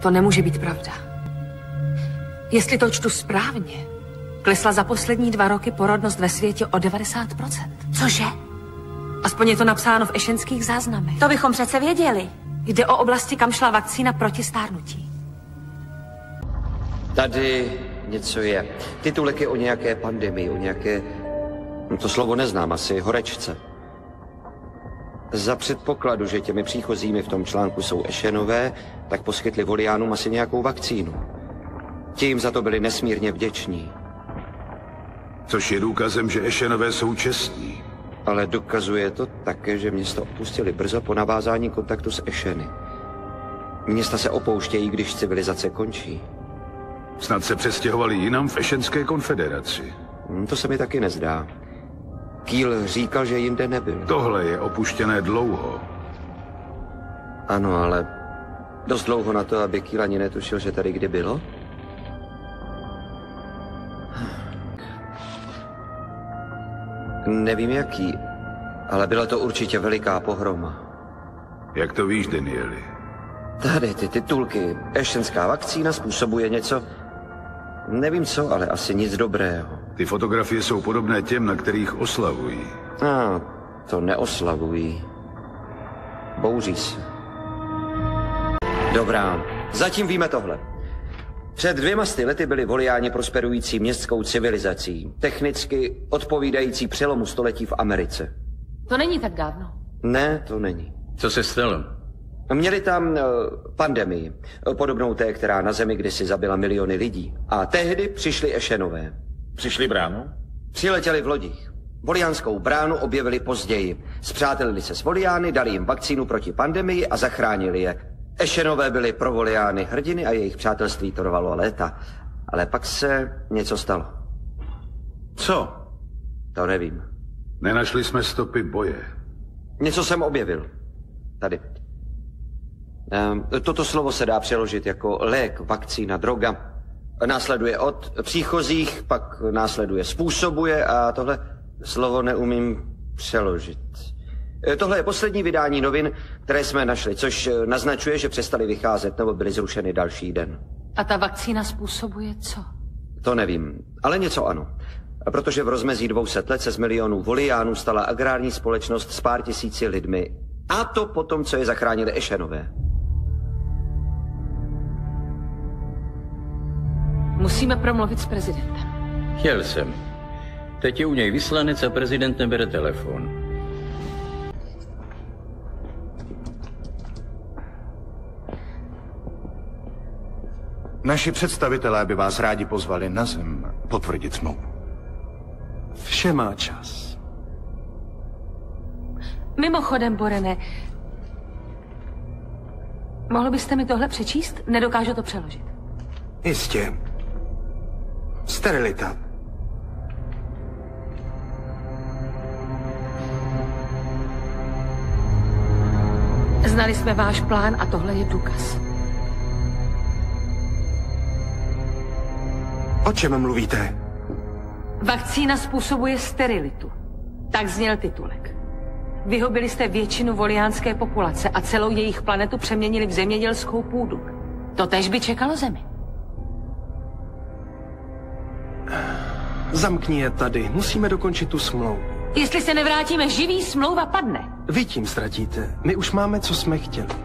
To nemůže být pravda. Jestli to čtu správně, klesla za poslední 2 roky porodnost ve světě o 90%. Cože? Aspoň je to napsáno v ešenských záznamech. To bychom přece věděli. Jde o oblasti, kam šla vakcína proti stárnutí. Tady něco je. Titulek je o nějaké pandemii, o nějaké... To slovo neznám, asi horečce. Za předpokladu, že těmi příchozími v tom článku jsou Eshenové, tak poskytli Voliánům asi nějakou vakcínu. Ti jim za to byli nesmírně vděční. Což je důkazem, že Eshenové jsou čestní. Ale dokazuje to také, že město opustili brzo po navázání kontaktu s Esheny. Města se opouštějí, když civilizace končí. Snad se přestěhovali jinam v Eshenské konfederaci. To se mi taky nezdá. Kýl říkal, že jinde nebyl. Tohle je opuštěné dlouho. Ano, ale dost dlouho na to, aby Kýl ani netušil, že tady kdy bylo? Nevím jaký, ale byla to určitě veliká pohroma. Jak to víš, Danieli? Tady ty titulky. Ešenská vakcína způsobuje něco... Nevím co, ale asi nic dobrého. Ty fotografie jsou podobné těm, na kterých oslavují. To neoslavují. Bouří se. Dobrá, zatím víme tohle. Před 200 lety byli Voliáni prosperující městskou civilizací, technicky odpovídající přelomu století v Americe. To není tak dávno. Ne, to není. Co se stalo? Měli tam pandemii, podobnou té, která na Zemi kdysi zabila miliony lidí. A tehdy přišli Eshenové. Přišli bránou? Přiletěli v lodích. Voliánskou bránu objevili později. Spřátelili se s Voliány, dali jim vakcínu proti pandemii a zachránili je. Eshenové byli pro Voliány hrdiny a jejich přátelství trvalo léta. Ale pak se něco stalo. Co? To nevím. Nenašli jsme stopy boje. Něco jsem objevil. Tady. Toto slovo se dá přeložit jako lék, vakcína, droga. Následuje od příchozích, pak následuje způsobuje a tohle slovo neumím přeložit. Tohle je poslední vydání novin, které jsme našli, což naznačuje, že přestali vycházet nebo byly zrušeny další den. A ta vakcína způsobuje co? To nevím, ale něco ano. Protože v rozmezí 200 let se z milionů Voliánů stala agrární společnost s pár tisíci lidmi. A to potom, co je zachránili Eshenové. Musíme promluvit s prezidentem. Chtěl jsem. Teď je u něj vyslanec a prezident nebere telefon. Naši představitelé by vás rádi pozvali na Zem potvrdit smlouvu. Vše má čas. Mimochodem, Borene, mohl byste mi tohle přečíst? Nedokážu to přeložit. Jistě. Sterilita. Znali jsme váš plán a tohle je důkaz. O čem mluvíte? Vakcína způsobuje sterilitu. Tak zněl titulek. Vyhubili jste většinu voliánské populace a celou jejich planetu přeměnili v zemědělskou půdu. Totéž by čekalo Zemi. Zamkni je tady. Musíme dokončit tu smlouvu. Jestli se nevrátíme živý, smlouva padne. Vy tím ztratíte. My už máme, co jsme chtěli.